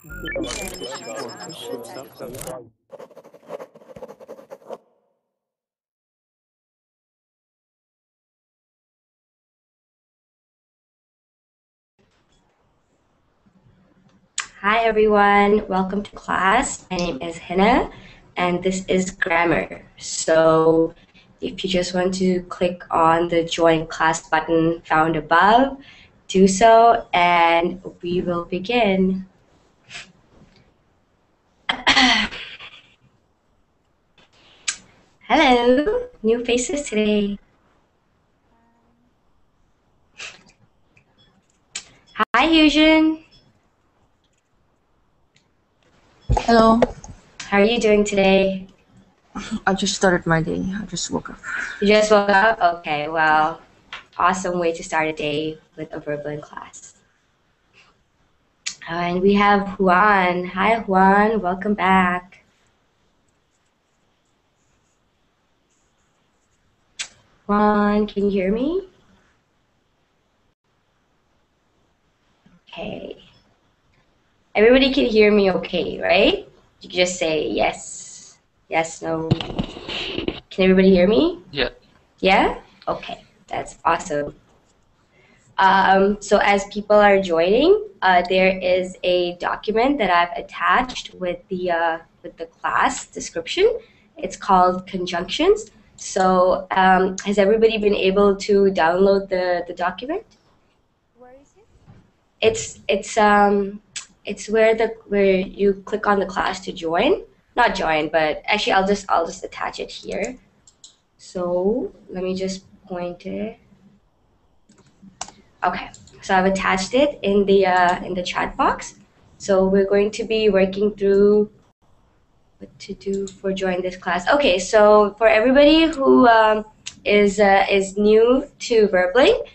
Hi everyone, welcome to class. My name is Hina and this is grammar. So if you just want to click on the join class button found above, do so and we will begin. Hello, new faces today. Hi Yujin. Hello. How are you doing today? I just started my day. I just woke up. You just woke up? Okay, well, awesome way to start a day with a verbal in class. And we have Juan. Hi Juan, welcome back. Juan, can you hear me? Okay. Everybody can hear me okay, right? You can just say yes, yes, no. Can everybody hear me? Yeah. Yeah? Okay, that's awesome. So as people are joining, there is a document that I've attached with the class description. It's called Conjunctions. So has everybody been able to download the document? Where is it? It's where you click on the class to join. Not join, but actually I'll just attach it here. So let me just point it. Okay, so I've attached it in the chat box. So we're going to be working through what to do for join this class. Okay, so for everybody who is new to Verbling,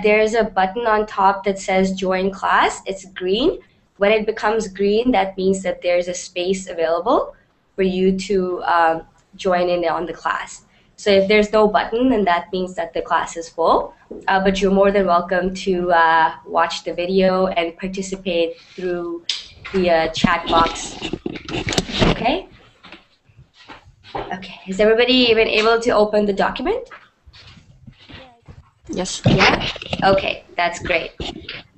there's a button on top that says join class. It's green. When it becomes green, that means that there's a space available for you to join in on the class. So if there's no button, then that means that the class is full. But you're more than welcome to watch the video and participate through the chat box. Okay? Okay. Has everybody been able to open the document? Yes. Yeah? Okay, that's great.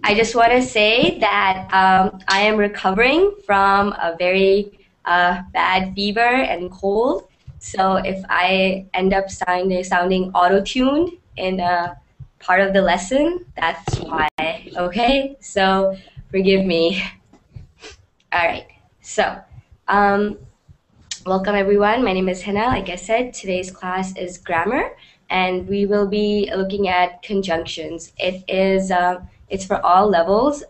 I just want to say that I am recovering from a very bad fever and cold. So if I end up sounding auto-tuned in a part of the lesson, that's why. Okay? So forgive me. All right. So welcome everyone. My name is Hina. Like I said, today's class is grammar, and we will be looking at conjunctions. It's for all levels.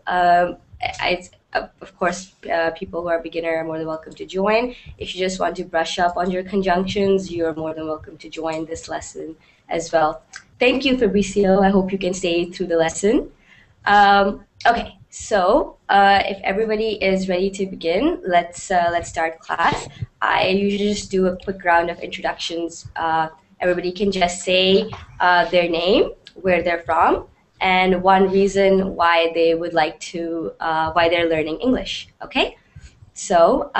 Of course, people who are beginner are more than welcome to join. If you just want to brush up on your conjunctions, you're more than welcome to join this lesson as well. Thank you, Fabricio. I hope you can stay through the lesson. Okay, so if everybody is ready to begin, let's start class. I usually just do a quick round of introductions. Everybody can just say their name, where they're from, and one reason why they would like to, why they're learning English. Okay, so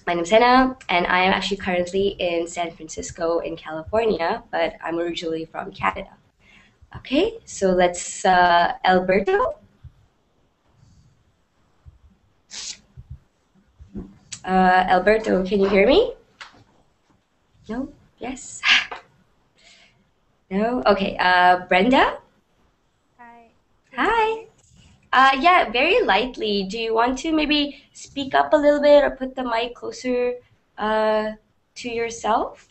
my name is Hina, and I am actually currently in San Francisco in California, but I'm originally from Canada. Okay, so let's, Alberto. Alberto, can you hear me? No? Yes? No? Okay, Brenda? Hi. Hi. Yeah, very lightly. Do you want to maybe speak up a little bit or put the mic closer to yourself?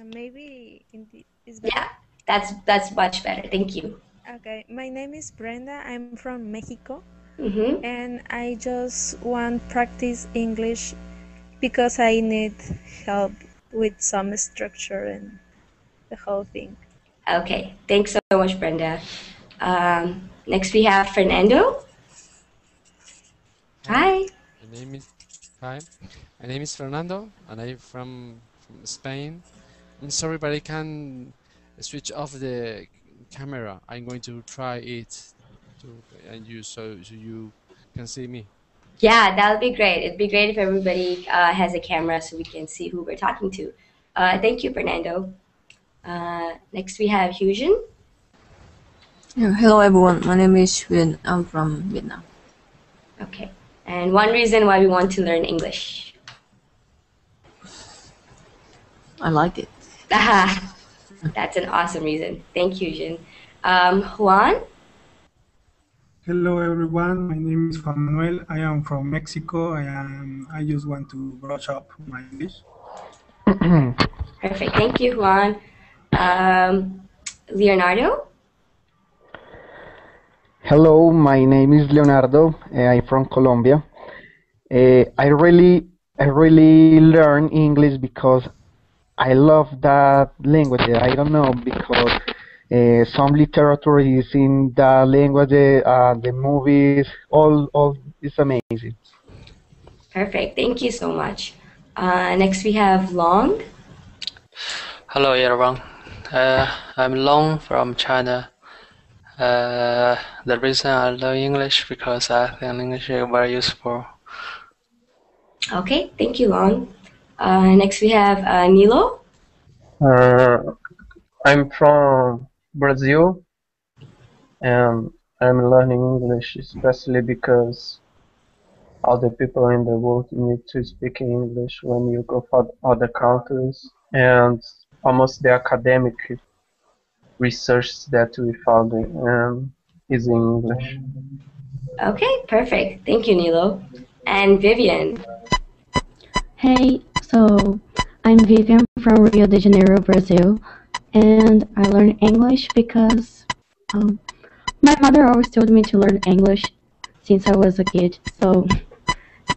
Maybe is better? Yeah, that's much better. Thank you. Okay, my name is Brenda. I'm from Mexico, Mm-hmm. and I just want practice English because I need help with some structure and the whole thing. Okay, thanks so much, Brenda. Next we have Fernando. Hi. My name is Hi. My name is Fernando, and I'm from Spain. I'm sorry, but I can switch off the camera. I'm going to try it to and you so you can see me. Yeah, that would be great. It'd be great if everybody has a camera so we can see who we're talking to. Thank you, Fernando. Next we have Hyujin. Yeah, hello everyone. My name is Huyền. I'm from Vietnam. Okay. And one reason why we want to learn English. I like it. That's an awesome reason. Thank you, Jin. Juan? Hello everyone, my name is Juan Manuel. I am from Mexico. I just want to brush up my English. Perfect. Thank you, Juan. Leonardo? Hello, my name is Leonardo. I'm from Colombia. I really learn English because I love that language. I don't know, because some literature is in the language, the movies, all is amazing. Perfect. Thank you so much. Next we have Long. Hello everyone, I'm Long from China. The reason I learn English because I think English is very useful. Okay, thank you, Long. Next we have Nilo. I'm from Brazil, and I'm learning English especially because other people in the world need to speak English when you go for other countries, and almost the academic research that we found is in English. Okay, perfect. Thank you, Nilo. And Vivian. Hey, so I'm Vivian from Rio de Janeiro, Brazil, and I learned English because my mother always told me to learn English since I was a kid, so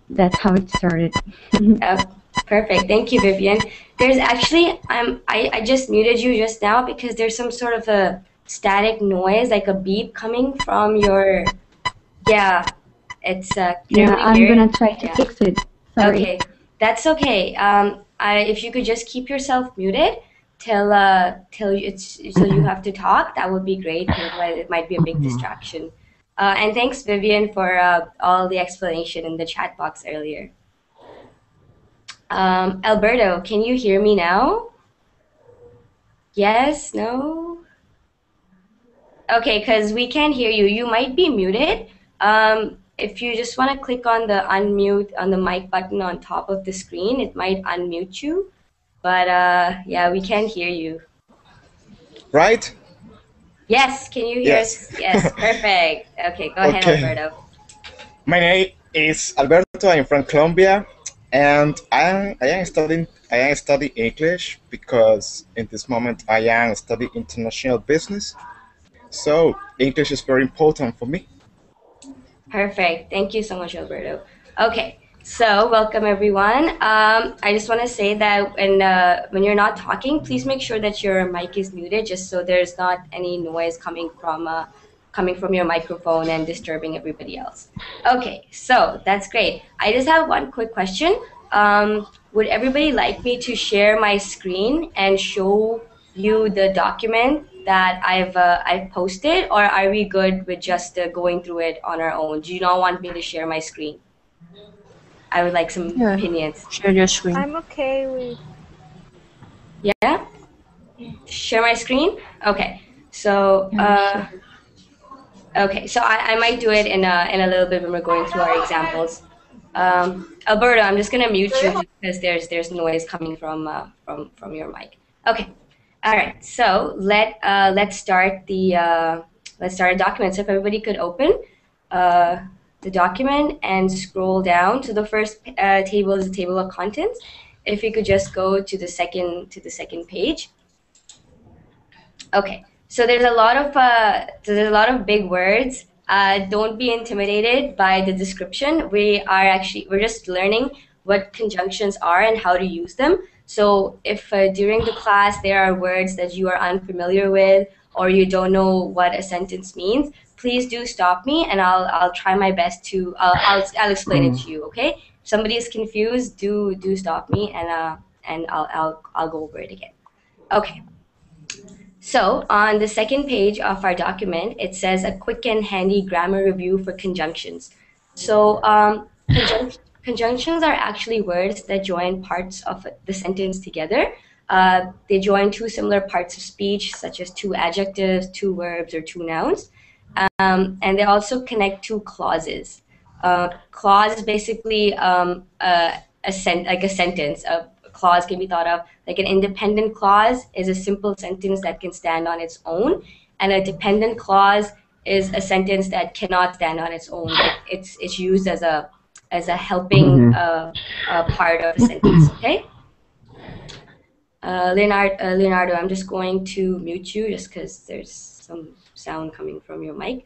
that's how it started. Perfect. Thank you, Vivian. There's actually, I just muted you just now because there's some sort of a static noise, like a beep coming from your, yeah, it's Yeah, I'm gonna try to fix it. Sorry. Okay, that's okay. If you could just keep yourself muted till you have to talk, that would be great. Otherwise, it might be a big distraction. And thanks, Vivian, for all the explanation in the chat box earlier. Alberto, can you hear me now? Yes? No? Okay, because we can't hear you. You might be muted. If you just want to click on the unmute on the mic button on top of the screen, it might unmute you. But yeah, we can't hear you. Right? Yes, can you hear us? Yes, perfect. Okay, go ahead, Alberto. My name is Alberto. I'm from Colombia, and I am studying English because in this moment I am studying international business. So English is very important for me. Perfect. Thank you so much, Alberto. Okay, so welcome everyone. I just want to say that when you're not talking, please make sure that your mic is muted, just so there's not any noise coming from your microphone and disturbing everybody else. Okay, so that's great. I just have one quick question. Would everybody like me to share my screen and show you the document that I've posted, or are we good with just going through it on our own? Do you not want me to share my screen? I would like some opinions. Share your screen. I'm okay with. Yeah? Share my screen? Okay. So okay, so I might do it in a little bit when we're going through our examples. Alberto, I'm just gonna mute you because there's noise coming from your mic. Okay. All right, so let's start a document. So if everybody could open the document and scroll down to the first table is the table of contents. If you could just go to the second page. Okay, so there's a lot of big words. Don't be intimidated by the description. We're just learning what conjunctions are and how to use them. So if during the class there are words that you are unfamiliar with or you don't know what a sentence means, please do stop me and I'll try my best to I'll explain it to you. Okay? If somebody is confused, do stop me and I'll go over it again. Okay. So on the second page of our document, it says a quick and handy grammar review for conjunctions. So conjunctions are actually words that join parts of the sentence together. They join two similar parts of speech, such as two adjectives, two verbs, or two nouns. And they also connect two clauses. Clause is basically a sentence. A clause can be thought of like an independent clause is a simple sentence that can stand on its own, and a dependent clause is a sentence that cannot stand on its own. It's used as a helping part of a sentence. Okay. Leonardo, I'm just going to mute you just because there's some sound coming from your mic.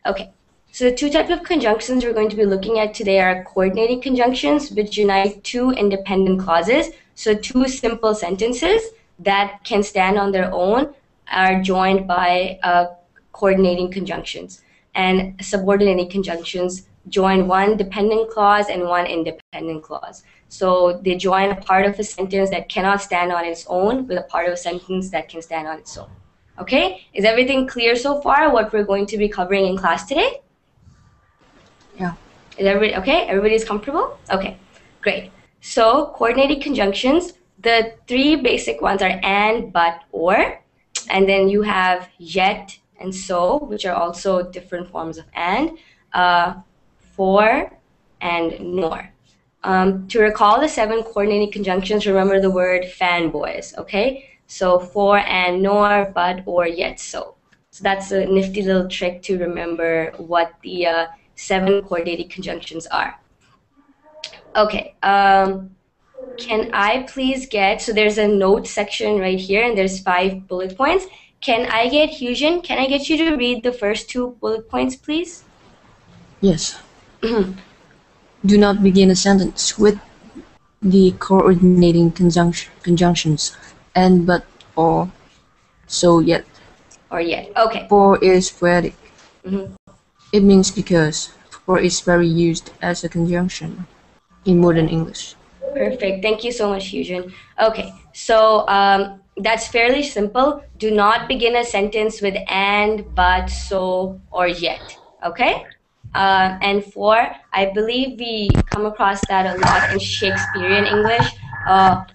Okay, so the two types of conjunctions we're going to be looking at today are coordinating conjunctions, which unite two independent clauses. So two simple sentences that can stand on their own are joined by coordinating conjunctions. And subordinating conjunctions join one dependent clause and one independent clause. So they join a part of a sentence that cannot stand on its own with a part of a sentence that can stand on its own. Okay, is everything clear so far what we're going to be covering in class today? Yeah. Is everybody okay? Everybody's comfortable? Okay, great. So coordinating conjunctions, the three basic ones are and, but, or, and then you have yet and so, which are also different forms of and, for, and nor. To recall the 7 coordinating conjunctions, remember the word fanboys, okay? So for and nor, but, or, yet, so. So that's a nifty little trick to remember what the 7 coordinating conjunctions are. Okay, can I please get, so there's a note section right here and there's 5 bullet points. Can I get Fusion? Can I get you to read the first 2 bullet points, please? Yes. Do not begin a sentence with the coordinating conjunctions and, but, or, so, yet. Or yet, okay. For is poetic. It means because. For is very used as a conjunction in modern English. Perfect. Thank you so much, Fusion. Okay, so that's fairly simple. Do not begin a sentence with and, but, so, or yet. Okay? And for, I believe we come across that a lot in Shakespearean English.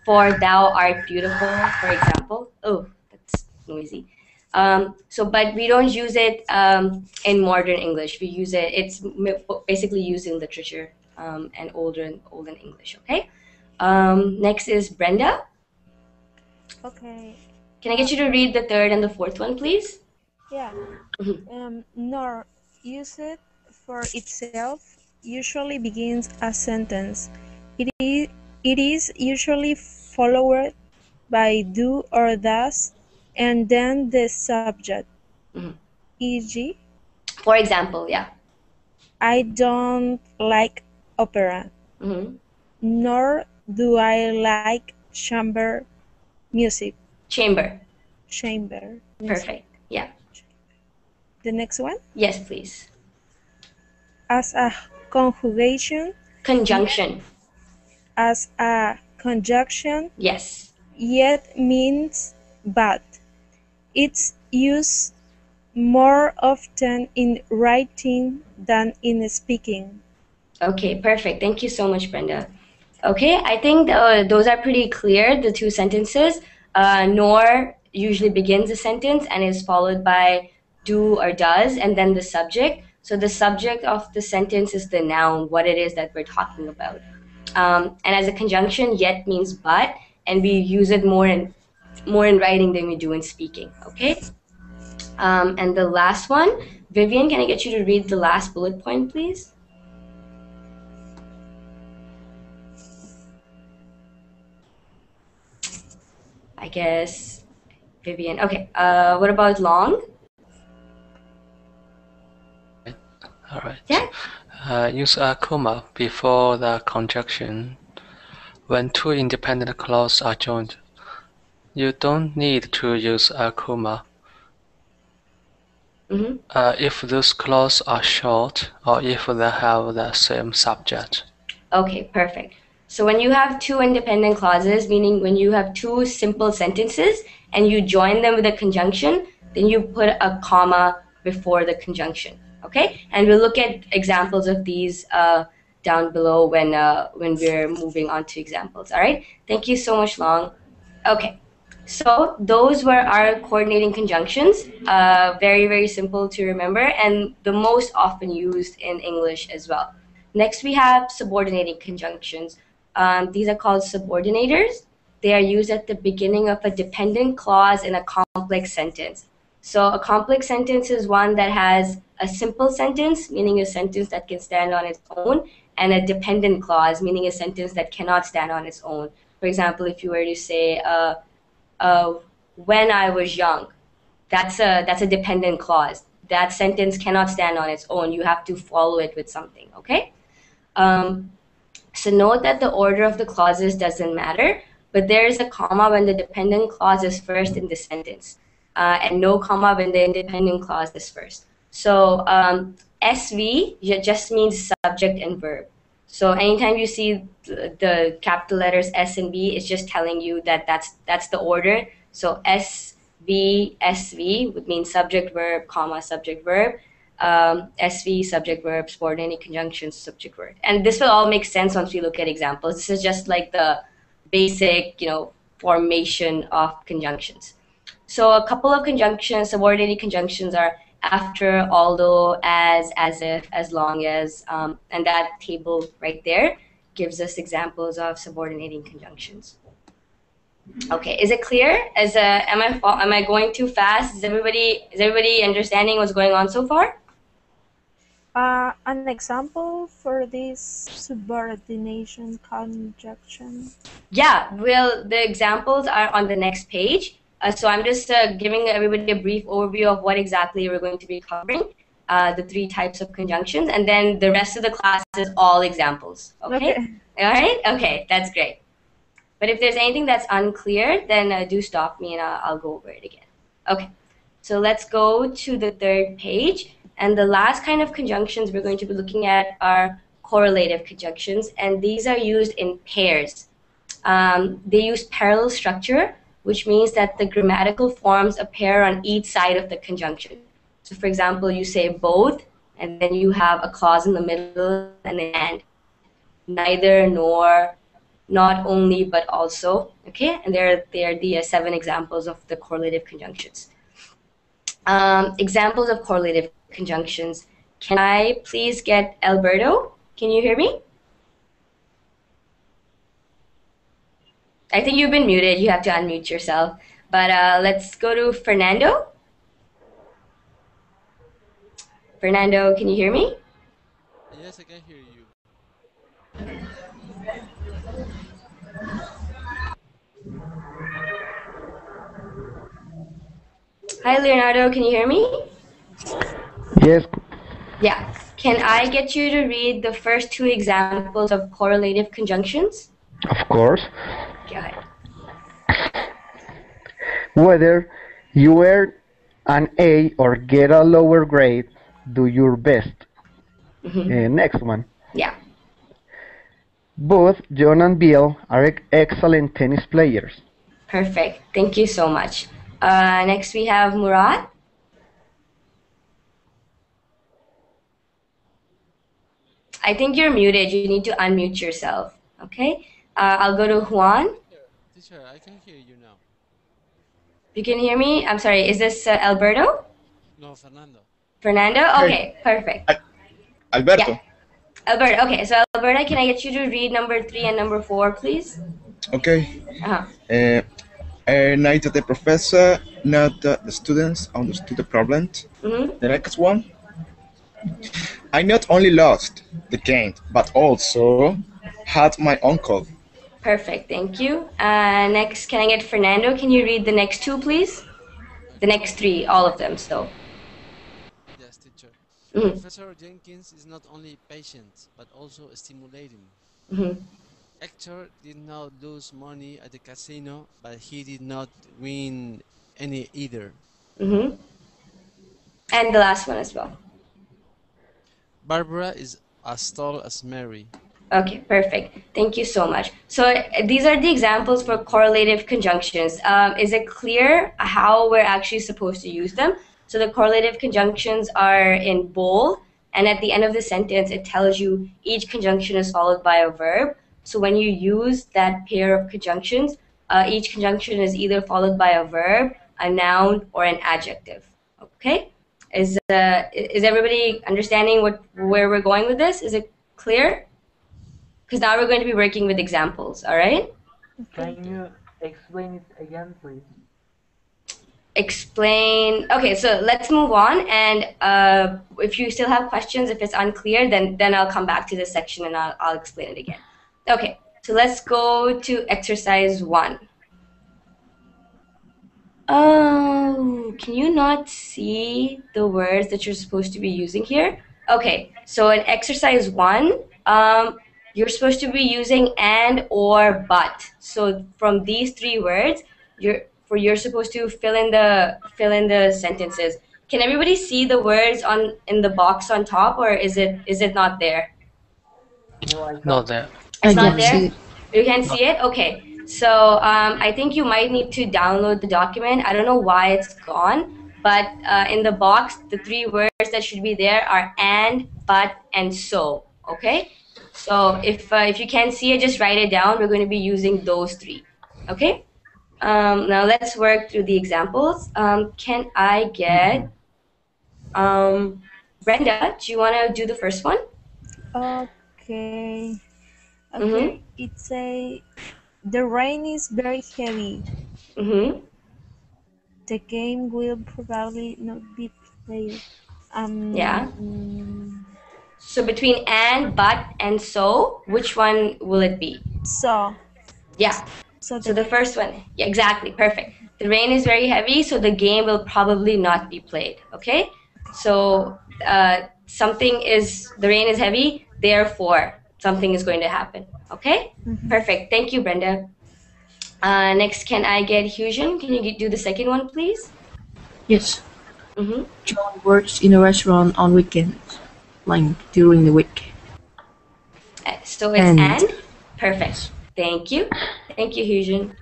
For thou art beautiful, for example. Oh, that's noisy. But we don't use it in modern English. We use it, it's basically used in literature and olden English, okay? Next is Brenda. Okay. Can I get you to read the 3rd and the 4th one, please? Yeah. Nor used for itself usually begins a sentence. It is usually followed by do or does and then the subject. E.g. For example, yeah. I don't like opera. Nor do I like chamber music. Chamber. Music. Perfect. Yeah. The next one? Yes, please. As a conjunction. As a conjunction. Yes. Yet means but. It's used more often in writing than in speaking. Okay, perfect. Thank you so much, Brenda. Okay, I think those are pretty clear, the 2 sentences. Nor usually begins a sentence and is followed by do or does, and then the subject. So the subject of the sentence is the noun, what it is that we're talking about. And as a conjunction, yet means but, and we use it more in writing than we do in speaking, okay? And the last one, Vivian, can I get you to read the last bullet point, please? I guess Vivian. Okay. What about long? All right. Yeah. Use a comma before the conjunction when 2 independent clauses are joined. You don't need to use a comma if those clauses are short or if they have the same subject. Okay, perfect. So when you have 2 independent clauses, meaning when you have 2 simple sentences and you join them with a conjunction, then you put a comma before the conjunction. Okay, and we'll look at examples of these down below when we're moving on to examples. All right, thank you so much, Long. Okay, so those were our coordinating conjunctions. Very, very simple to remember and the most often used in English as well. Next, we have subordinating conjunctions. These are called subordinators. They are used at the beginning of a dependent clause in a complex sentence. So a complex sentence is one that has a simple sentence, meaning a sentence that can stand on its own, and a dependent clause, meaning a sentence that cannot stand on its own. For example, if you were to say, when I was young, that's a dependent clause. That sentence cannot stand on its own. You have to follow it with something, okay? So note that the order of the clauses doesn't matter, but there is a comma when the dependent clause is first in the sentence, and no comma when the independent clause is first. So SV just means subject and verb. So anytime you see the capital letters S and V, it's just telling you that that's the order. So SV would mean subject verb, comma subject verb. SV subject verb, subordinating conjunctions, subject verb, and this will all make sense once we look at examples. This is just like the basic, formation of conjunctions. So a couple of conjunctions, subordinating conjunctions are after, although, as if, as long as, and that table right there gives us examples of subordinating conjunctions. Okay, is it clear? Am I going too fast? Is everybody understanding what's going on so far? An example for this subordination conjunction? Yeah, well, the examples are on the next page. So I'm just giving everybody a brief overview of what exactly we're going to be covering, the 3 types of conjunctions, and then the rest of the class is all examples. Okay? All right? Okay, that's great. But if there's anything that's unclear, then do stop me and I'll go over it again. Okay, so let's go to the 3rd page. And the last kind of conjunctions we're going to be looking at are correlative conjunctions, and these are used in pairs. They use parallel structure, which means that the grammatical forms appear on each side of the conjunction. So for example, you say both, and then you have a clause in the middle and an and. Neither, nor, not only, but also. Okay, and they're the 7 examples of the correlative conjunctions. Examples of correlative conjunctions. Can I please get Alberto? Can you hear me? I think you've been muted. You have to unmute yourself. But let's go to Fernando. Fernando, can you hear me? Yes, I can hear you. Hi, Leonardo. Can you hear me? Yes. Yeah. Can I get you to read the first 2 examples of correlative conjunctions? Of course. Go ahead. Whether you earn an A or get a lower grade, do your best. Next one. Yeah. Both John and Bill are excellent tennis players. Perfect. Thank you so much. Next we have Murad. I think you're muted. You need to unmute yourself. Okay. I'll go to Juan. Teacher, I can hear you now. You can hear me? I'm sorry. Is this Alberto? No, Fernando. Fernando? Okay, perfect. Alberto. Yeah. Alberto. Okay, so Alberto, can I get you to read number 3 and number 4, please? Okay. Neither the professor nor the students understood the problem. The next one. I not only lost the game, but also had my uncle. Perfect, thank you. Next, can I get Fernando? Can you read the next 2, please? The next 3, all of them, so. Yes, teacher. Professor Jenkins is not only patient, but also stimulating. Hector did not lose money at the casino, but he did not win any either. And the last one as well. Barbara is as tall as Mary. Okay, perfect. Thank you so much. So these are the examples for correlative conjunctions. Is it clear how we're actually supposed to use them? So the correlative conjunctions are in bold, and at the end of the sentence, it tells you each conjunction is followed by a verb. So when you use that pair of conjunctions, each conjunction is either followed by a verb, a noun, or an adjective. Okay? Is everybody understanding where we're going with this? Is it clear? Because now we're going to be working with examples, all right? Can you explain it again, please? Explain. Okay, so let's move on. And if you still have questions, if it's unclear, then I'll come back to this section and I'll explain it again. Okay, so let's go to exercise 1. Oh, can you not see the words that you're supposed to be using here? Okay, so in exercise 1, you're supposed to be using and, or, but. So from these 3 words, you're supposed to fill in the sentences. Can everybody see the words in the box on top, or is it not there? No, Not there. It's not there? See it. You can't see it? Okay. So I think you might need to download the document. I don't know why it's gone, but in the box, the 3 words that should be there are and, but, and so. Okay? So if you can't see it, just write it down. We're going to be using those 3. Okay? Now let's work through the examples. Can I get Brenda? Do you want to do the first one? Okay. Okay. It's the rain is very heavy. The game will probably not be played. Yeah. So between and, but, and so, which one will it be? So. Yeah. So the first one. Yeah, exactly. Perfect. The rain is very heavy, so the game will probably not be played. Okay? So the rain is heavy, therefore something is going to happen. Okay? Perfect. Thank you, Brenda. Next, can I get Hujan? Can you do the second one, please? Yes. John works in a restaurant on weekends, like during the week. So it's and? Perfect. Thank you. Thank you, Hujan.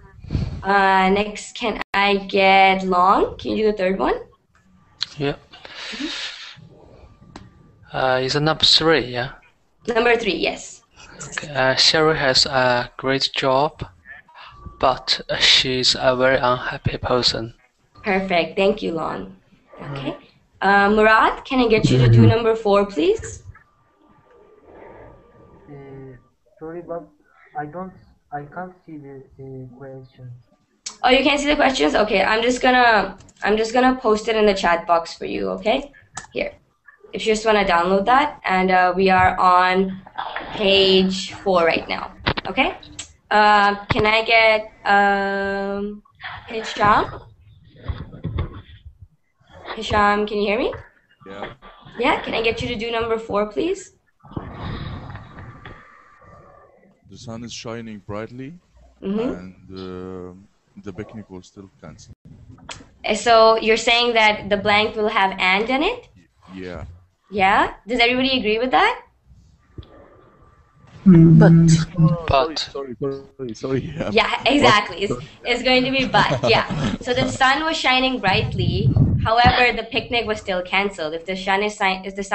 Next, can I get Long? Can you do the third one? Yeah. It's number 3, yeah? Number 3, yes. Okay. Sherry has a great job, but she's a very unhappy person. Perfect. Thank you, Long. Okay. Murad, can I get you to do number 4, please? Sorry, but I can't see the questions. Oh, you can't see the questions? Okay, I'm just gonna post it in the chat box for you, okay? Here. If you just want to download that, and we are on page 4 right now. Okay? Can I get Hisham? Hisham, can you hear me? Yeah. Yeah, can I get you to do number 4, please? The sun is shining brightly, and the picnic will still cancel. So you're saying that the blank will have and in it? Yeah. Yeah? Does everybody agree with that? But. Sorry. Yeah, exactly. It's going to be but, yeah. So the sun was shining brightly. However, the picnic was still canceled. If the sun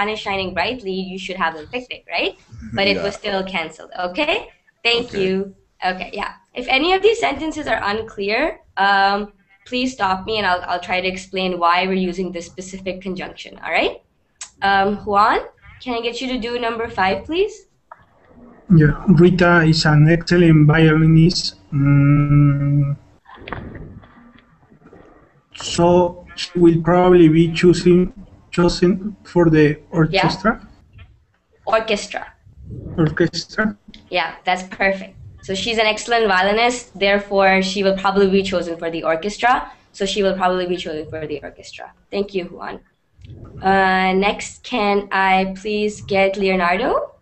is shining brightly, you should have the picnic, right? But it was still canceled. Okay? Thank you. Okay, yeah. If any of these sentences are unclear, please stop me and I'll try to explain why we're using this specific conjunction. All right? Juan, can I get you to do number 5, please? Yeah, Rita is an excellent violinist. So she will probably be chosen for the orchestra. Yeah. Orchestra. Orchestra. Yeah, that's perfect. So she's an excellent violinist, therefore she will probably be chosen for the orchestra. So she will probably be chosen for the orchestra. Thank you, Juan. Next, can I please get Leonardo?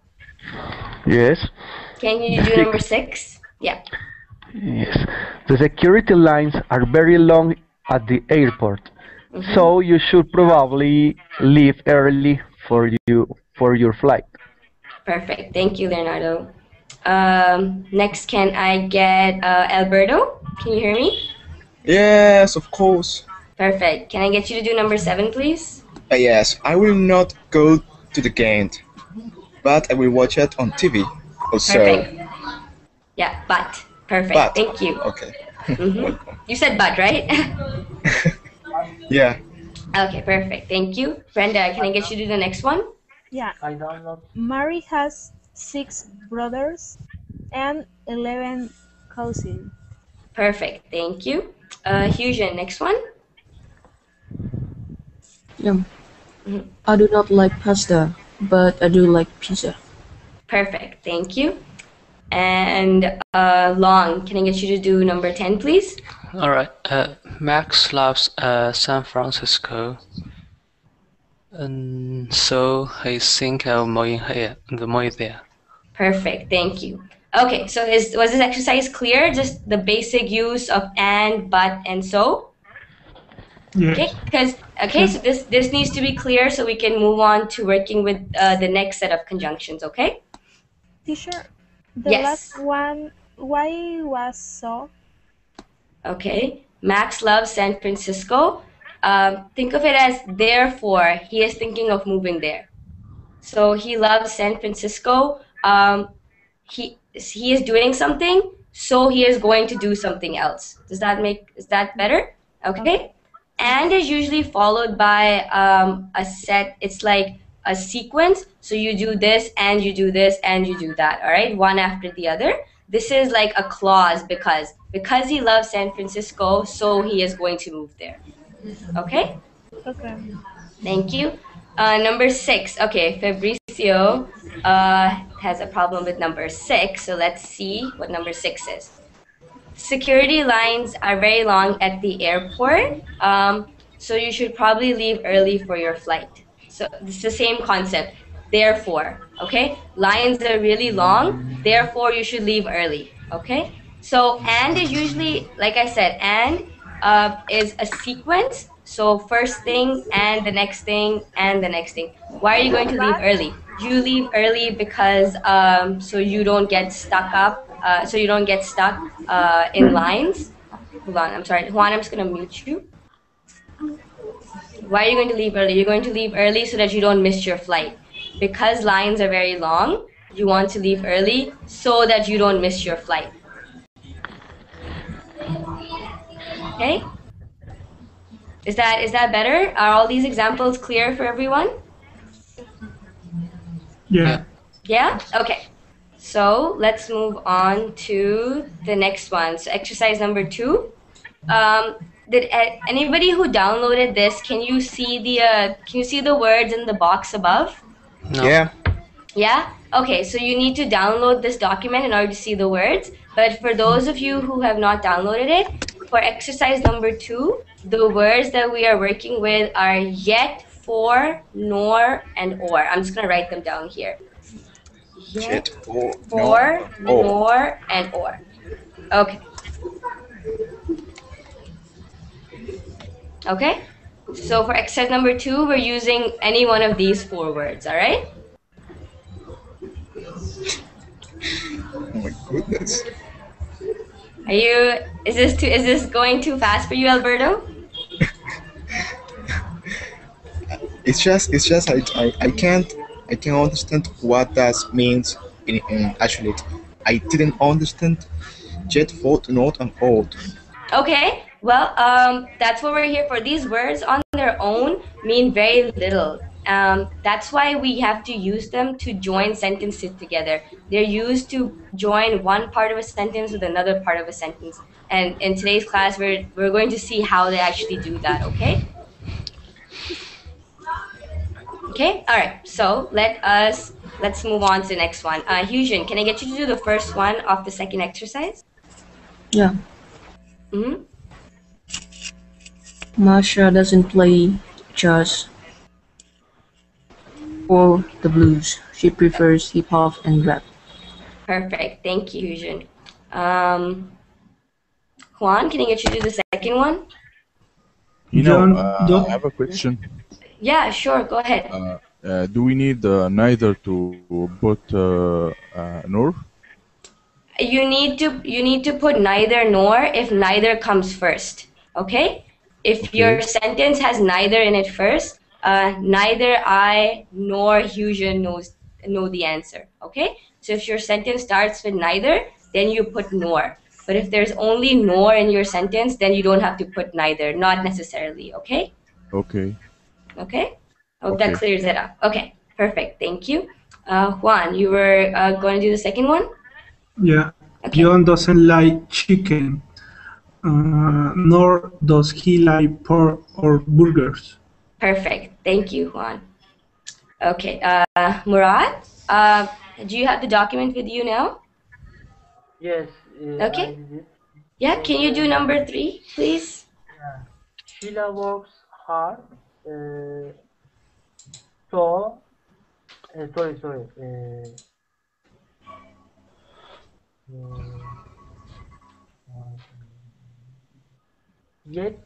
Yes. Can you do number 6? Yeah. Yes. The security lines are very long at the airport, so you should probably leave early for your flight. Perfect. Thank you, Leonardo. Next, can I get Alberto? Can you hear me? Yes, of course. Perfect. Can I get you to do number 7, please? Yes, I will not go to the game, but I will watch it on TV. Also, Perfect. Yeah, but. Perfect. but Thank you. okay. You said but, right? Yeah. Okay, perfect. Thank you. Brenda, can I get you to do the next one? Yeah. I download. Mary has 6 brothers and 11 cousins. Perfect. Thank you. Fusion, next one. Yeah. I do not like pasta, but I do like pizza. Perfect. Thank you. And Long, can I get you to do number 10, please? All right. Max loves San Francisco, and so he thinks of moving here, there. Perfect. Thank you. Okay, so was this exercise clear? Just the basic use of and, but, and so? Yes. Okay, so this needs to be clear so we can move on to working with the next set of conjunctions, okay? Teacher, the Yes. last one, why was so? Okay, Max loves San Francisco. Think of it as therefore he is thinking of moving there. So he loves San Francisco. He is doing something, so he is going to do something else. Is that better? Okay. And is usually followed by a set. It's like a sequence. So you do this and you do this and you do that. All right, one after the other. This is like a clause because he loves San Francisco, so he is going to move there. Okay. Okay. Thank you. Number 6. Okay, Fabricio has a problem with number 6. So let's see what number 6 is. Security lines are very long at the airport, so you should probably leave early for your flight. So it's the same concept. Therefore, okay, lines are really long, therefore you should leave early. Okay, so and is usually, like I said, and is a sequence. So first thing and the next thing and the next thing. Why are you going to leave early? You leave early because so you don't get stuck in lines. Hold on, I'm sorry. Juan, I'm just going to mute you. Why are you going to leave early? You're going to leave early so that you don't miss your flight. Because lines are very long, you want to leave early so that you don't miss your flight. Okay? Is that better? Are all these examples clear for everyone? Yeah. Yeah? Okay. So let's move on to the next one. So exercise number 2. Did anybody who downloaded this, can you see the words in the box above? No. Yeah. Yeah? Okay, so you need to download this document in order to see the words. But for those of you who have not downloaded it, for exercise number 2, the words that we are working with are yet, for, nor, and or. I'm just going to write them down here. Yet, for, nor, and or. Okay. Okay? So for exercise number 2, we're using any one of these 4 words, all right? Oh my goodness. Is this going too fast for you, Alberto? It's just I can't understand what that means in actually. I didn't understand jet, for, not, and old. Okay, well, that's what we're here for. These words on their own mean very little. That's why we have to use them to join sentences together. They're used to join one part of a sentence with another part of a sentence. And in today's class, we're going to see how they actually do that, okay? Okay, all right, so let's move on to the next one. Hyujin, can I get you to do the first one of the second exercise? Yeah. Mm-hmm. Masha doesn't play jazz or the blues. She prefers hip hop and rap. Perfect. Thank you, Hyujin. Juan, can I get you to do the second one? I have a question. Yeah, sure. Go ahead. Do we need neither to put nor? You need to put neither nor if neither comes first. Okay? If your sentence has neither in it first, neither I nor Hujan know the answer. Okay? So if your sentence starts with neither, then you put nor. But if there's only nor in your sentence, then you don't have to put neither. Not necessarily. Okay? Okay. Okay? Hope that clears it up. Okay, perfect. Thank you. Juan, you were going to do the second one? Yeah. Okay. John doesn't like chicken, nor does he like pork or burgers. Perfect. Thank you, Juan. Okay. Murad, do you have the document with you now? Yes, Okay. I did it. Yeah, Thank can you you do very much. number 3, please? Yeah. Sheila works hard. So, sorry. Yet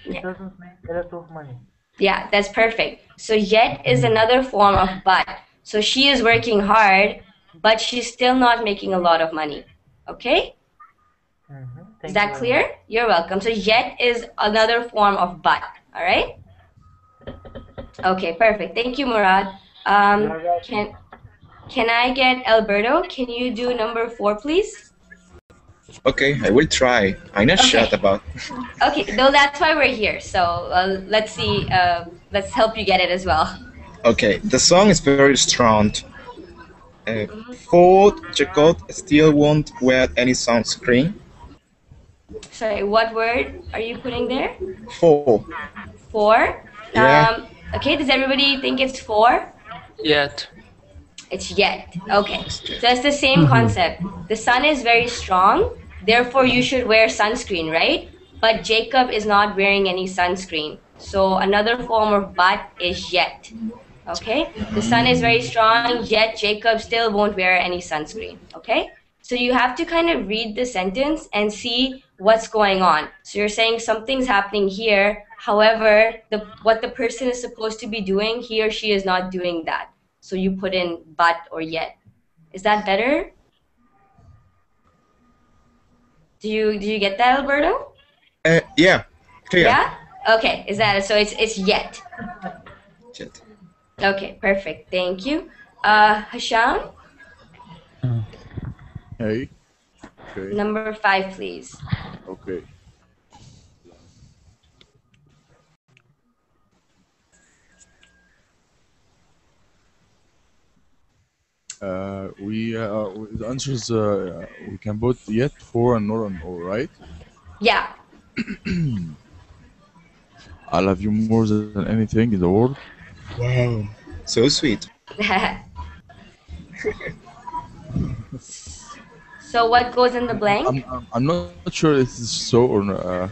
she doesn't make a lot of money. Yeah, that's perfect. So yet is another form of but. So she is working hard, but she's still not making a lot of money. Okay? Is that clear? You're welcome. So yet is another form of but. All right? Okay, perfect. Thank you, Murad. Can I get Alberto? Can you do number 4, please? Okay, I will try. I'm not sure about. Okay, though that's why we're here. So let's see. Let's help you get it as well. Okay, the song is very strong. Ford Jacob still won't wear any sunscreen. Sorry, what word are you putting there? 4. 4? Yeah. Okay, does everybody think it's 4? Yet. It's yet. Okay, so it's the same concept. The sun is very strong, therefore you should wear sunscreen, right? But Jacob is not wearing any sunscreen. So another form of but is yet. Okay, the sun is very strong, yet Jacob still won't wear any sunscreen. Okay, so you have to kind of read the sentence and see what's going on. So you're saying something's happening here, however, what the person is supposed to be doing, he or she is not doing that. So you put in but or yet. Is that better? Do you get that, Alberto? Yeah. Clear. Yeah? Okay, is that so it's yet. Yet. Okay, perfect. Thank you. Hasham? Hey. Okay. Number 5, please. Okay. The answer is we can put yet, for, and nor, and all, right? Yeah. I love you more than anything in the world. Wow, so sweet. So what goes in the blank? I'm not sure if it's so or not.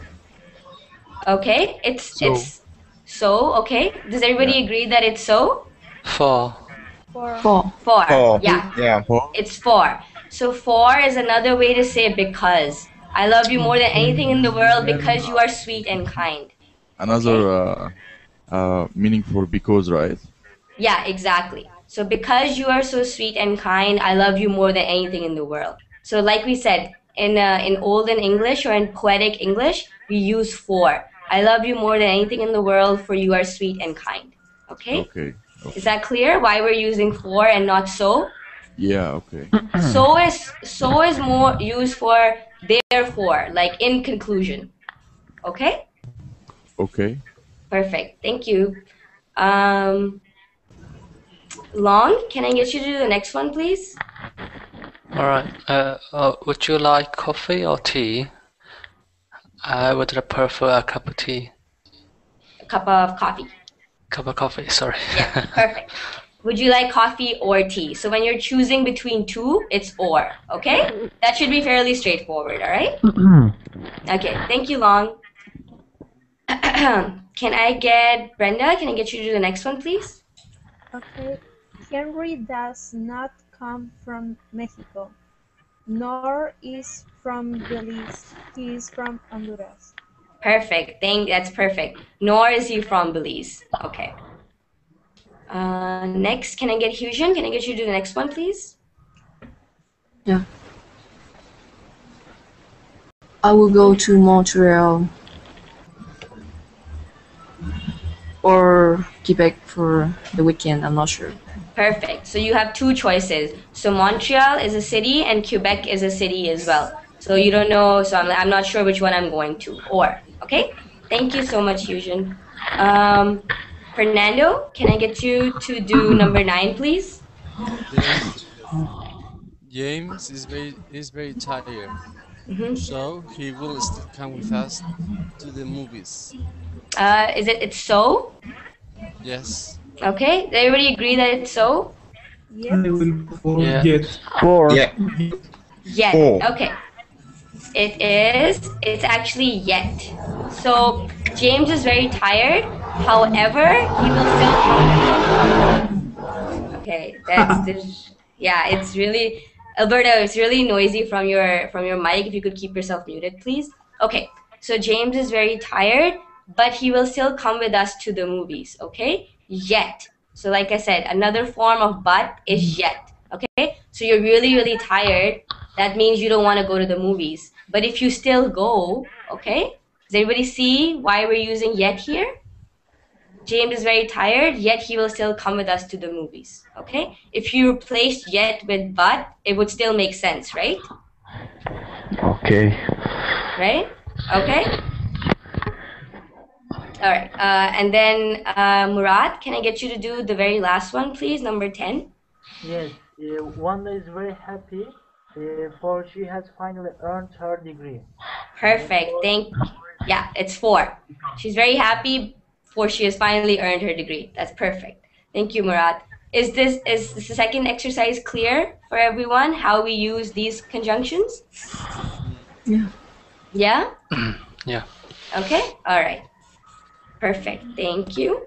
Okay, it's so. Okay, does everybody agree that it's so? 4. 4. Yeah. It's 4. So 4 is another way to say because. I love you more than anything in the world because you are sweet and kind. Another meaning for because, right? Yeah, exactly. So because you are so sweet and kind, I love you more than anything in the world. So like we said, in olden English or in poetic English, we use for. I love you more than anything in the world, for you are sweet and kind. Okay? Is that clear why we're using for and not so? Yeah, okay. So is more used for therefore, like in conclusion. Okay? Okay. Perfect. Thank you. Long, can I get you to do the next one, please? All right. Would you like coffee or tea? I would prefer a cup of tea. A cup of coffee. Cup of coffee, sorry. Yeah, perfect. Would you like coffee or tea? So when you're choosing between two, it's or, okay? That should be fairly straightforward, all right? Okay, thank you, Long. Can I get Brenda? Can I get you to do the next one, please? Okay. Henry does not come from Mexico, nor is from Belize. He is from Honduras. Perfect. That's perfect. Nor is he from Belize. Okay. Next, can I get Hujan? Can I get you to do the next one, please? Yeah. I will go to Montreal. or Quebec for the weekend. I'm not sure. Perfect. So you have two choices. So Montreal is a city and Quebec is a city as well. So you don't know. So I'm not sure which one I'm going to. Or okay. Thank you so much, Fusion. Fernando, can I get you to do number 9, please? Yes, teacher. James is very tired, so he will still come with us to the movies. It's so? Yes. Okay. Does everybody agree that it's so? Yes. I will vote for Yeah. yet. Four. Yeah. Yet. Four. Okay. It is. It's actually yet. So James is very tired. However, he will still come. Okay, that's this. Yeah, it's really Alberto. It's really noisy from your mic. If you could keep yourself muted, please. Okay. So James is very tired, but he will still come with us to the movies. Okay. Yet. So like I said, another form of but is yet. Okay. So you're really really tired. That means you don't want to go to the movies. But if you still go, okay. Does everybody see why we're using yet here? James is very tired, yet he will still come with us to the movies. Okay? If you replaced yet with but, it would still make sense, right? Okay. Right? Okay? All right. And then, Murad, can I get you to do the very last one, please? Number 10. Yes, Wanda is very happy for she has finally earned her degree. Perfect. Yeah, it's 4. She's very happy for she has finally earned her degree. That's perfect. Thank you, Murad. Is the second exercise clear for everyone how we use these conjunctions? Yeah. Yeah? Yeah. Okay? All right. Perfect. Thank you.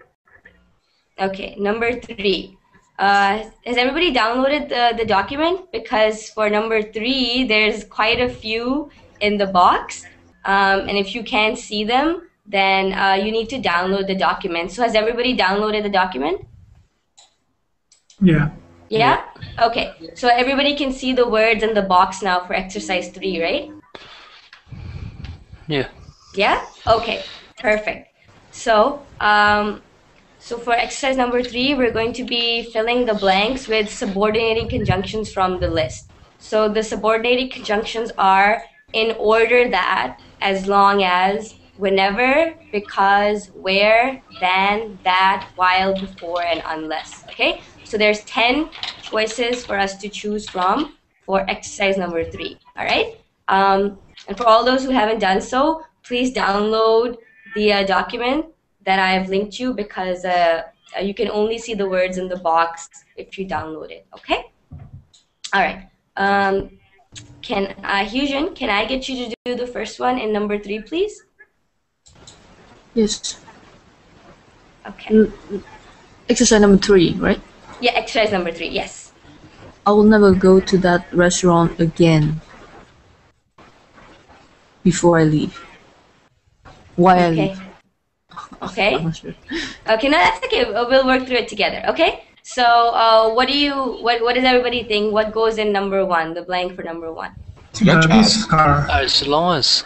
Okay, number 3. Has everybody downloaded the document? Because for number 3, there's quite a few in the box. And if you can't see them, then you need to download the document. So has everybody downloaded the document? Yeah. Yeah? Okay, so everybody can see the words in the box now for exercise 3, right? Yeah. Yeah? Okay, perfect. So, so for exercise number 3, we're going to be filling the blanks with subordinating conjunctions from the list. So the subordinating conjunctions are in order that, as long as, whenever, because, where, than, that, while, before, and unless. Okay? So there's 10 choices for us to choose from for exercise number 3. All right? And for all those who haven't done so, please download the document that I've linked you, because you can only see the words in the box if you download it. Okay? All right. Hyun, can I get you to do the first one in number 3, please? Yes. Okay. Exercise number 3, right? Yeah, exercise number 3. Yes. I will never go to that restaurant again before I leave. Why I leave? Okay. I'm not sure. Okay, no, that's okay. We'll work through it together. Okay. So, what does everybody think? What goes in number 1? The blank for number 1. This car. As long as.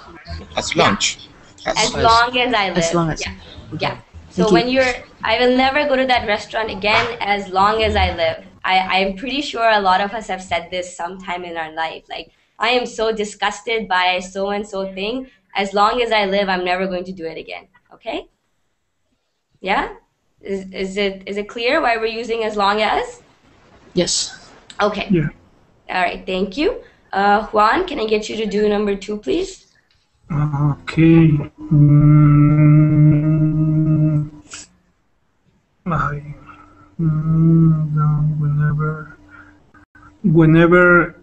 As lunch. As long as I live. As long as. Yeah. Okay. Yeah. So Thank you. I will never go to that restaurant again as long as I live. I'm pretty sure a lot of us have said this sometime in our life. Like, I am so disgusted by so and so thing. As long as I live, I'm never going to do it again. Okay? Yeah? Is it clear why we're using as long as? Yes. Okay. Yeah. All right. Thank you. Juan, can I get you to do number 2, please? Okay. Whenever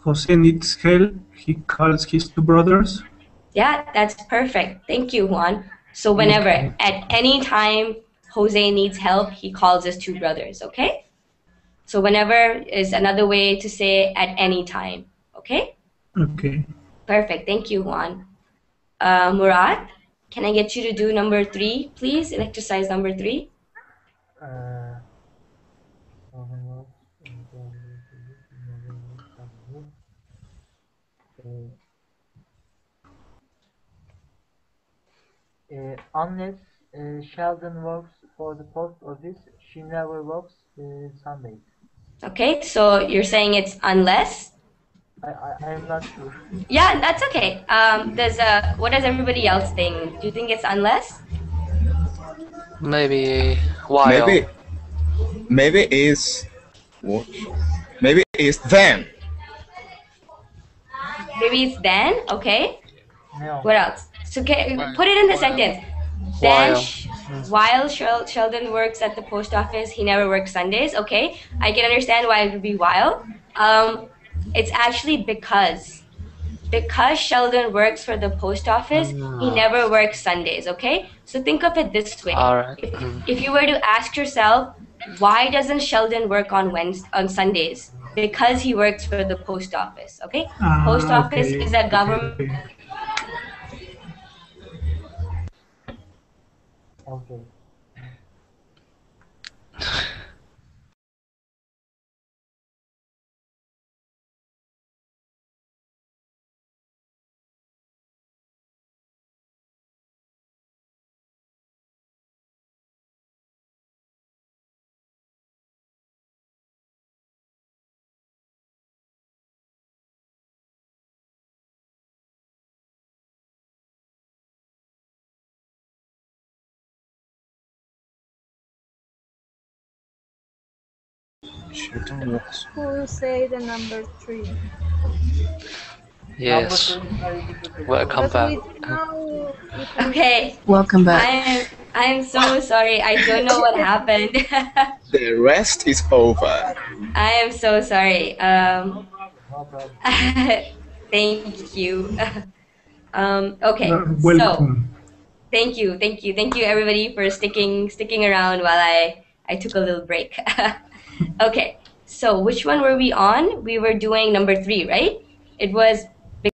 Jose needs help, he calls his 2 brothers. Yeah, that's perfect. Thank you, Juan. So whenever, Okay. at any time, Jose needs help, he calls his 2 brothers, okay? So whenever is another way to say at any time, okay? Okay. Perfect. Thank you, Juan. Murad, can I get you to do number 3, please, in exercise number 3? Unless Sheldon works for the post office. She never works Sundays. Okay, so you're saying it's unless? I'm not sure. Yeah, that's okay. What does everybody else think? Do you think it's unless? Maybe while. Maybe is what? Maybe it's then. Maybe it's then. Okay. No. What else? So put it in the sentence. Then, while Sheldon works at the post office, he never works Sundays. Okay, I can understand why it would be while. It's actually because Sheldon works for the post office, he never works Sundays. Okay, so think of it this way. Alright. If you were to ask yourself, why doesn't Sheldon work on Sundays? Because he works for the post office. Okay, post office is a government. Okay. Who say the number 3? Yes. Welcome But back. we don't know if Okay. Welcome back. I'm so sorry. I don't know what happened. The rest is over. I am so sorry. No problem. Thank you. Okay. Welcome. So, thank you, everybody, for sticking around while I took a little break. Okay. So, which one were we on? We were doing number 3, right? It was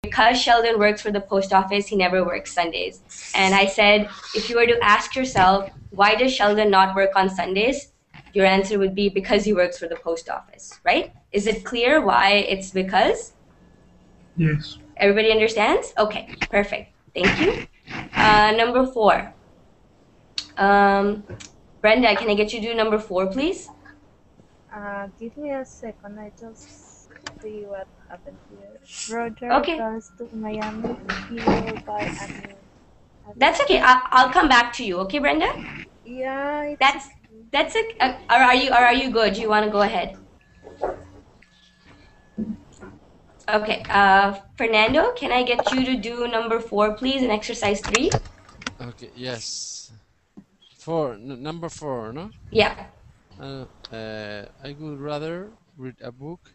because Sheldon works for the post office, he never works Sundays. And I said, if you were to ask yourself, why does Sheldon not work on Sundays? Your answer would be because he works for the post office, right? Is it clear why it's because? Yes. Everybody understands? Okay, perfect. Thank you. Number 4. Brenda, can I get you to do number 4, please? Give me a second. I just see what happened here. Roger goes to Miami. He will buy a new. That's okay. I'll come back to you. Okay, Brenda? Yeah. That's it. Are you good? Do you want to go ahead? Okay. Fernando, can I get you to do number 4, please, in exercise 3? Okay. Yes. Number 4, no? Yeah. I would rather read a book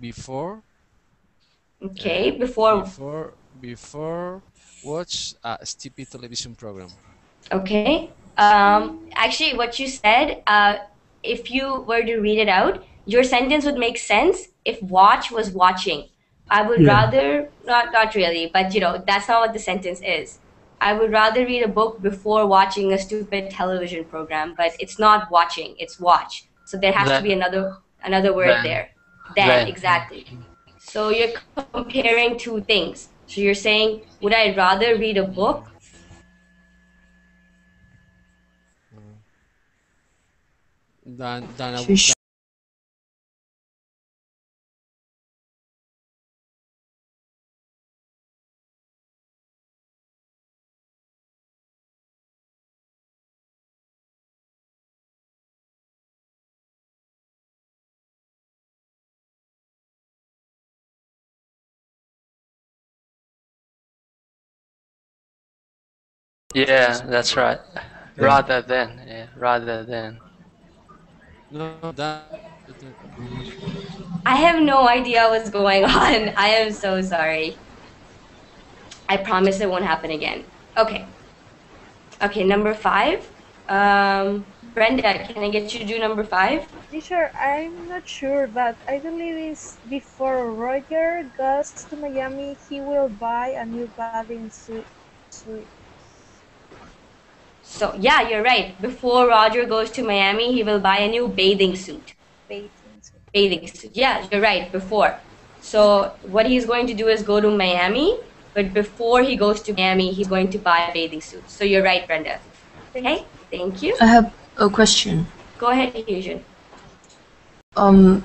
before. Okay, before watch a stupid television program. Okay. Actually, what you said, if you were to read it out, your sentence would make sense if watch was watching. I would rather, not really, but that's not what the sentence is. I would rather read a book before watching a stupid television program, but it's not watching, it's watch. So there has to be another word there. Then, exactly. So you're comparing two things. So you're saying, would I rather read a book? Than a Yeah, that's right. Rather than. Yeah, rather than. No, that. I have no idea what's going on. I am so sorry. I promise it won't happen again. Okay. Okay, number 5. Brenda, can I get you to do number 5? Teacher, I'm not sure, but I believe it's before Roger goes to Miami, he will buy a new bathing suit. So, yeah, you're right. Before Roger goes to Miami, he will buy a new bathing suit. bathing suit. Yeah, you're right, before. So what he's going to do is go to Miami, but before he goes to Miami, he's going to buy a bathing suit. So you're right, Brenda. Okay, thank you. I have a question. Go ahead, Hyojin. Um,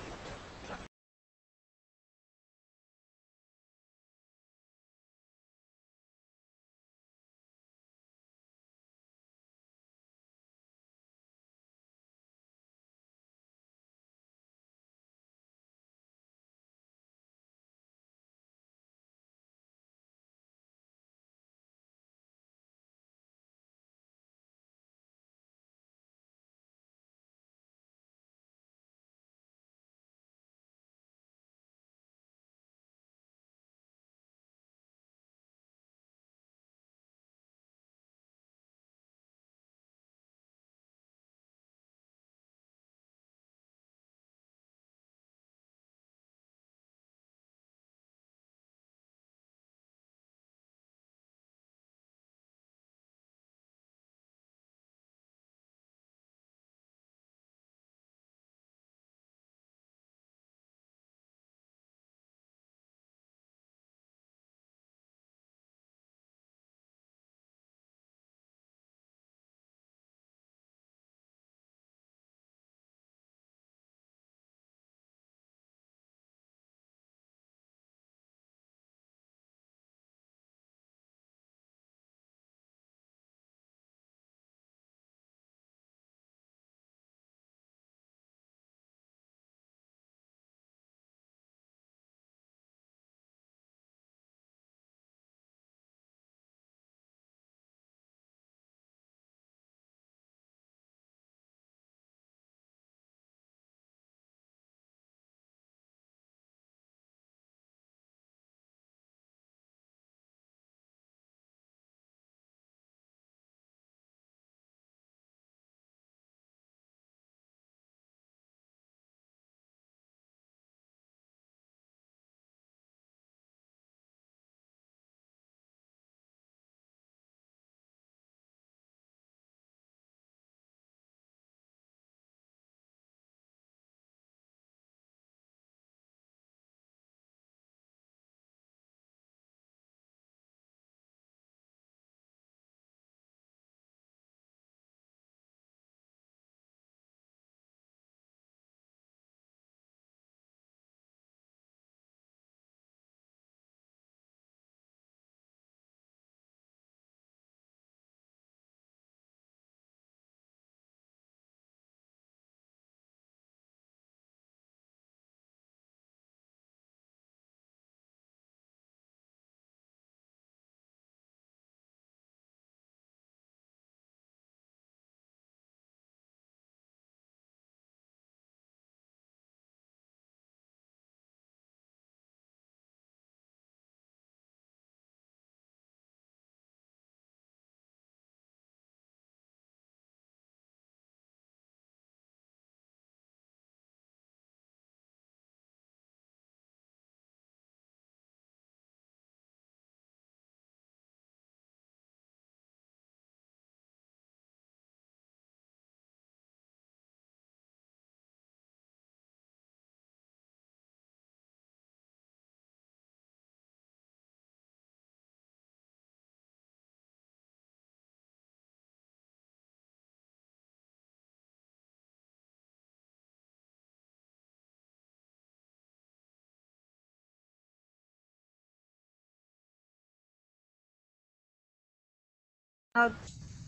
Not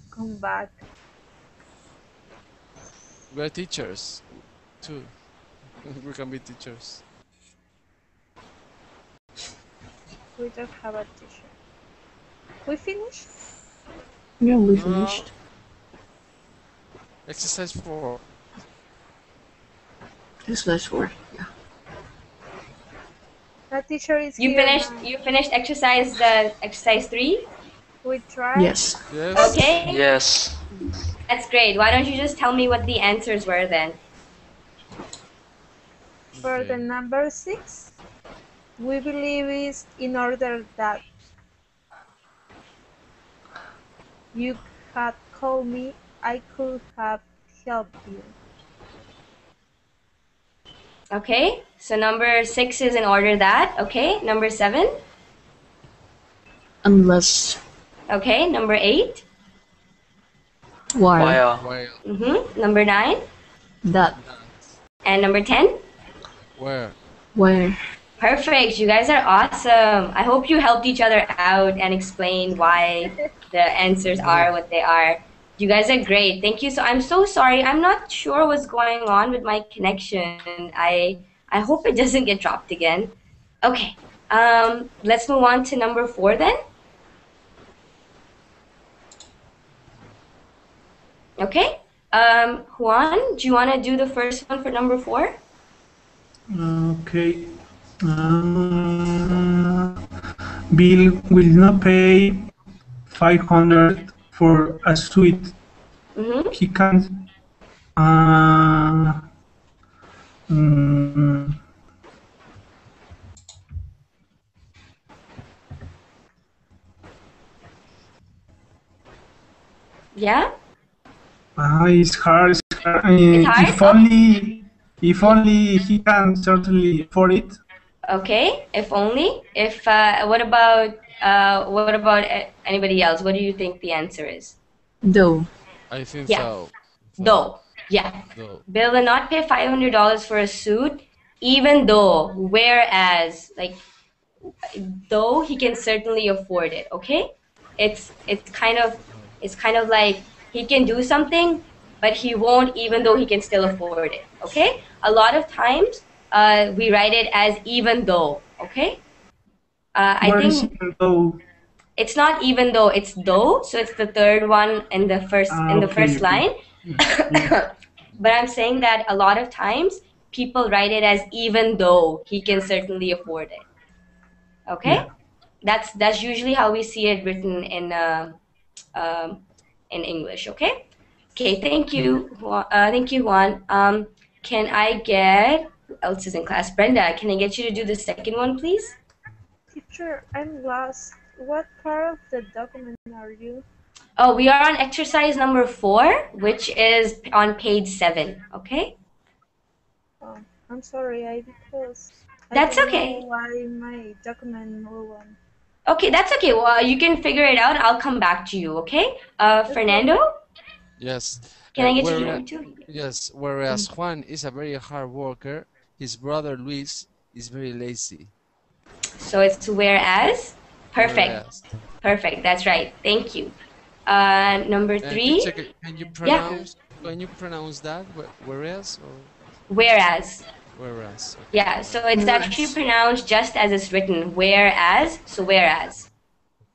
come back. We're teachers too. We can be teachers. We don't have a teacher. We finished? yeah, we finished. Exercise 4. Exercise 4. Yeah. The teacher is You here finished. now. You finished exercise 3. We tried. Yes. Yes. Okay. Yes. That's great. Why don't you just tell me what the answers were then? For the Okay. number 6, we believe is in order that you had called me, I could have helped you. Okay, so number 6 is in order that. Okay, number 7. Unless. Okay, number 8. While. While. Number 9. That. And number 10. Where. Where. Perfect. You guys are awesome. I hope you helped each other out and explained why the answers are what they are. You guys are great. Thank you. So I'm so sorry. I'm not sure what's going on with my connection. I hope it doesn't get dropped again. Okay. Let's move on to number 4 then. Okay. Juan, do you want to do the first one for number 4? Okay. Bill will not pay 500 for a suite. He can't. Yeah. It's hard. It's hard. If only he can certainly afford it. Okay, if only. If what about anybody else? What do you think the answer is? Though. I think yeah. so. Though. Yeah. Though. Bill will not pay $500 for a suit, even though, whereas, like, though he can certainly afford it. Okay, it's kind of like he can do something, but he won't, even though he can still afford it. Okay, a lot of times we write it as even though. Okay, I think it's not even though, it's though. So it's the third one in the first line. But I'm saying that a lot of times people write it as even though he can certainly afford it. Okay, that's usually how we see it written in English. Okay, thank you, Juan. Can I get, who else is in class? Brenda, can I get you to do the second one, please? Teacher, I'm lost. What part of the document are you? Oh, we are on exercise number 4, which is on page 7. Okay. Oh, I'm sorry, because that's I don't okay. know why my document no one. Okay, that's okay. Well, you can figure it out. I'll come back to you. Okay. Fernando. Yes. Can I get you to number 2? Yes. Whereas Juan is a very hard worker, his brother Luis is very lazy. So it's whereas. Perfect. Whereas. Perfect. That's right. Thank you. Number 3. Teacher, can you pronounce? Yeah. Can you pronounce that? Whereas or? Whereas. Whereas. Okay. Yeah. So it's actually pronounced just as it's written. Whereas. So whereas.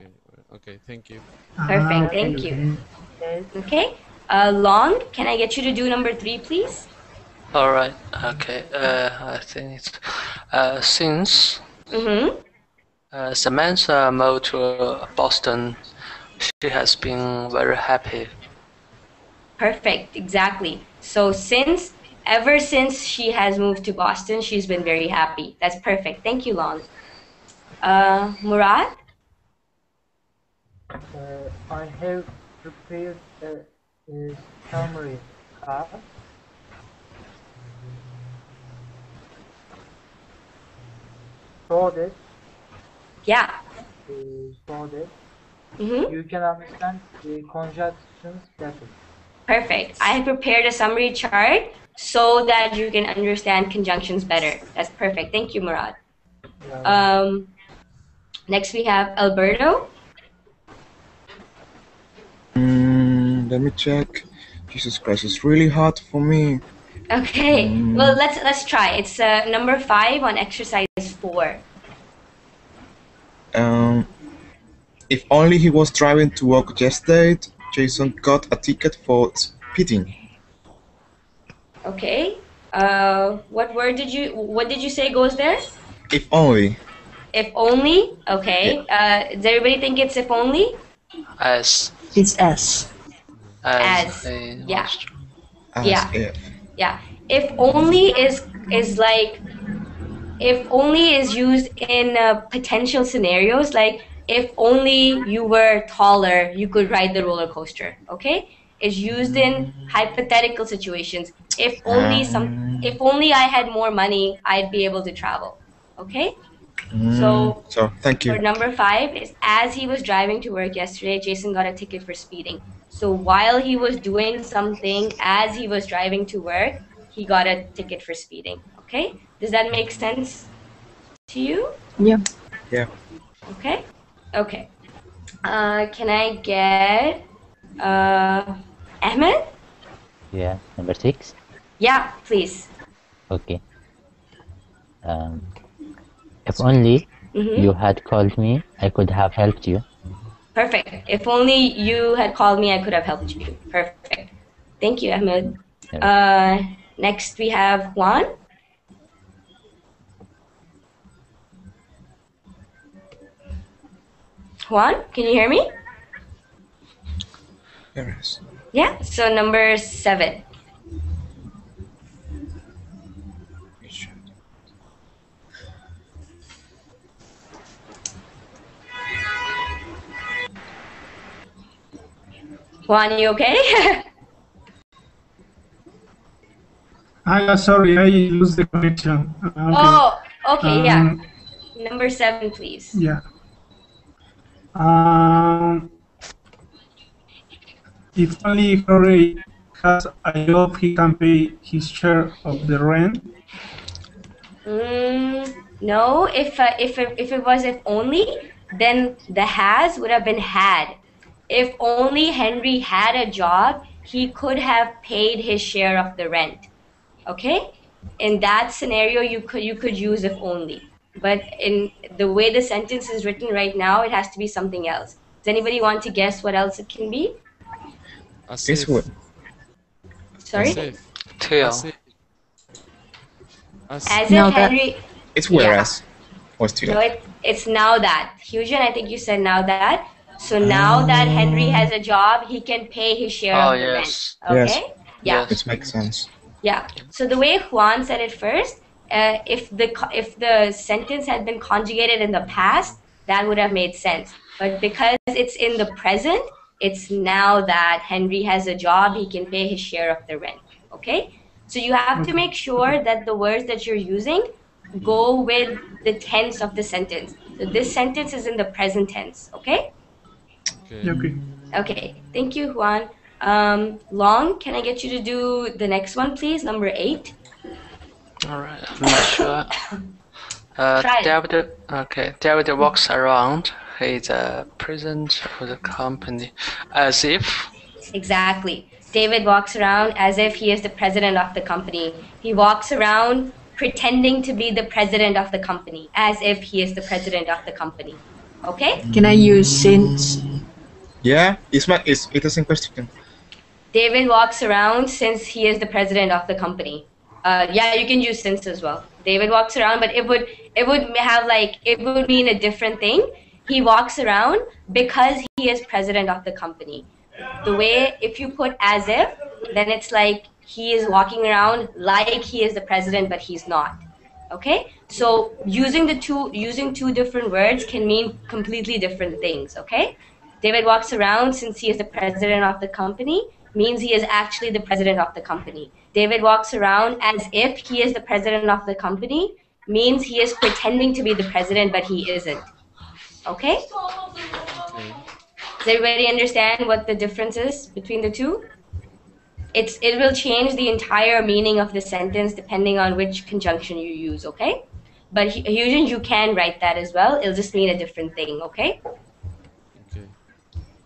Okay. Okay. Thank you. Perfect. Thank you. Okay. Long. Can I get you to do number 3, please? All right. Okay. I think it's since. Samantha moved to Boston, she has been very happy. Perfect, exactly. So ever since she has moved to Boston, she's been very happy. That's perfect. Thank you, Long. Murad? I have prepared a summary card. So that you can understand the conjunctions better. Perfect. I have prepared a summary chart so that you can understand conjunctions better. That's perfect. Thank you, Murad. Next we have Alberto. Let me check. Jesus Christ, it's really hard for me. Okay. Well, let's try. It's number 5 on exercise 4. If only he was driving to work yesterday, Jason got a ticket for speeding. Okay. What did you say goes there? If only. If only. Okay. Yeah. Does everybody think it's if only? As. It's as. As. Yeah. As yeah. If. Yeah. If only is like, if only is used in potential scenarios, like if only you were taller, you could ride the roller coaster. Okay, it's used in hypothetical situations. If only I had more money, I'd be able to travel. Okay? So thank you. for number 5 is, as he was driving to work yesterday, Jason got a ticket for speeding. So while he was doing something, as he was driving to work, he got a ticket for speeding. Okay? Does that make sense to you? Yeah. Yeah. Okay? Okay. Can I get Ahmed? Yeah, number 6. Yeah, please. Okay. If only Mm-hmm. you had called me, I could have helped you. Perfect. If only you had called me, I could have helped you. Perfect. Thank you, Ahmed. Next we have Juan. Juan, can you hear me? Yes. Yeah, so number 7. Juan, you okay? Sorry, I lose the connection. Okay. Oh, okay, yeah. Number 7, please. Yeah. If only Harry has a job, he can pay his share of the rent. No, if it was if only, then the has would have been had. If only Henry had a job, he could have paid his share of the rent. Okay? In that scenario, you could use if only. But in the way the sentence is written right now, it has to be something else. Does anybody want to guess what else it can be? This one. Sorry? Till. As if Henry... It's whereas. Or still. No, it's now that. Hyujin, I think you said now that. So now that Henry has a job, he can pay his share of the rent. Okay? Yes. Yeah. This makes sense. Yeah. So the way Juan said it first, if the sentence had been conjugated in the past, that would have made sense. But because it's in the present, it's now that Henry has a job, he can pay his share of the rent. Okay? So you have to make sure that the words that you're using go with the tense of the sentence. So this sentence is in the present tense. Okay? Okay. Okay. Thank you, Juan. Long, can I get you to do the next one, please? Number 8. All right, I'm not sure. Try it. David walks around. He's a president of the company, as if. Exactly. David walks around as if he is the president of the company. He walks around pretending to be the president of the company, as if he is the president of the company. Okay? Can I use since? Yeah, it's the same question. David walks around since he is the president of the company. Yeah, you can use since as well. David walks around, but it would mean a different thing. He walks around because he is president of the company. The way, if you put as if, then it's like he is walking around like he is the president, but he's not. Okay? So using two different words can mean completely different things. Okay? David walks around since he is the president of the company means he is actually the president of the company. David walks around as if he is the president of the company means he is pretending to be the president, but he isn't. Okay? Does everybody understand what the difference is between the two? It will change the entire meaning of the sentence depending on which conjunction you use, okay? But usually you can write that as well. It'll just mean a different thing, okay?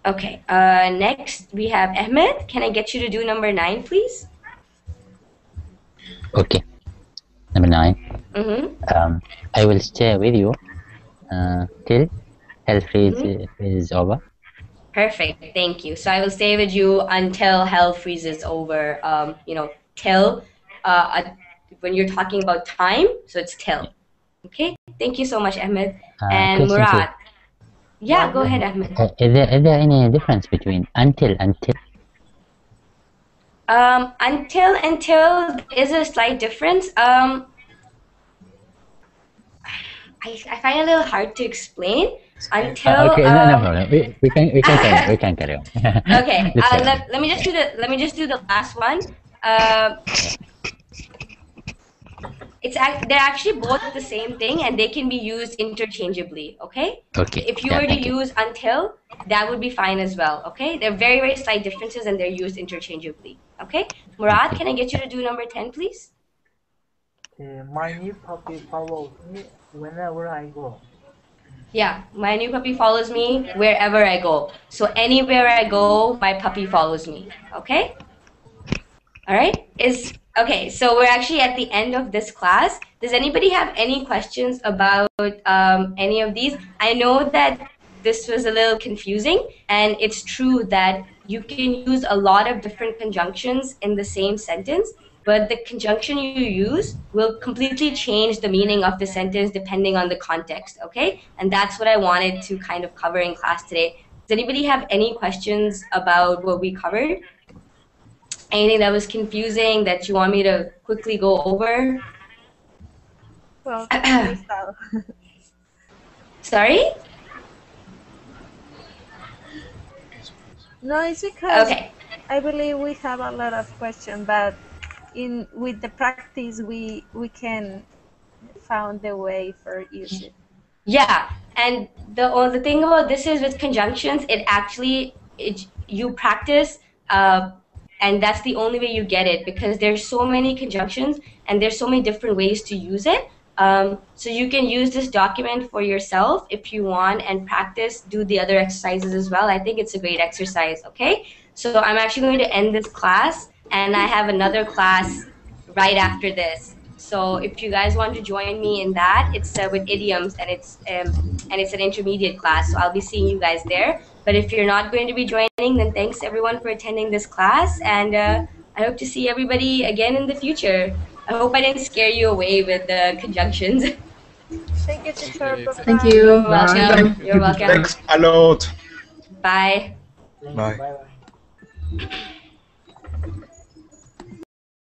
Okay, next we have Ahmed. Can I get you to do number 9, please? Okay. Number 9. I will stay with you till hell freeze over. Perfect, thank you. So I will stay with you until hell freezes over. Till, when you're talking about time, so it's till. Okay, thank you so much, Ahmed. And Murad. Yeah, go ahead, Ahmed. Is there any difference between until and till? Until is a slight difference. I find it a little hard to explain. Until okay, no problem. We can carry on. Okay, let me just do the last one. they're actually both the same thing, and they can be used interchangeably. Okay. Okay. If you Yeah, were to thank you. use until, that would be fine as well. Okay. They're very, very slight differences, and they're used interchangeably. Okay. Murad, can I get you to do number 10, please? My new puppy follows me whenever I go. Yeah, my new puppy follows me wherever I go. So anywhere I go, my puppy follows me. Okay? All right? Okay, so we're actually at the end of this class. Does anybody have any questions about any of these? I know that this was a little confusing, and it's true that you can use a lot of different conjunctions in the same sentence, but the conjunction you use will completely change the meaning of the sentence depending on the context, okay? And that's what I wanted to kind of cover in class today. Does anybody have any questions about what we covered? Anything that was confusing that you want me to quickly go over? Well, that's all. Sorry? No, it's because Okay. I believe we have a lot of questions, but with the practice we can found the way for use it. Yeah, and the thing about this is with conjunctions, you practice, and that's the only way you get it, because there's so many conjunctions and there's so many different ways to use it. So you can use this document for yourself if you want and practice, do the other exercises as well. I think it's a great exercise, okay? So I'm actually going to end this class, and I have another class right after this. So if you guys want to join me in that, it's with idioms, and it's an intermediate class. So I'll be seeing you guys there. But if you're not going to be joining, then thanks everyone for attending this class, and I hope to see everybody again in the future. I hope I didn't scare you away with the conjunctions. Thank you, teacher. Bye-bye. Thank you. You're welcome. You're welcome. Thanks a lot. Bye. Thank you. Bye. Bye bye.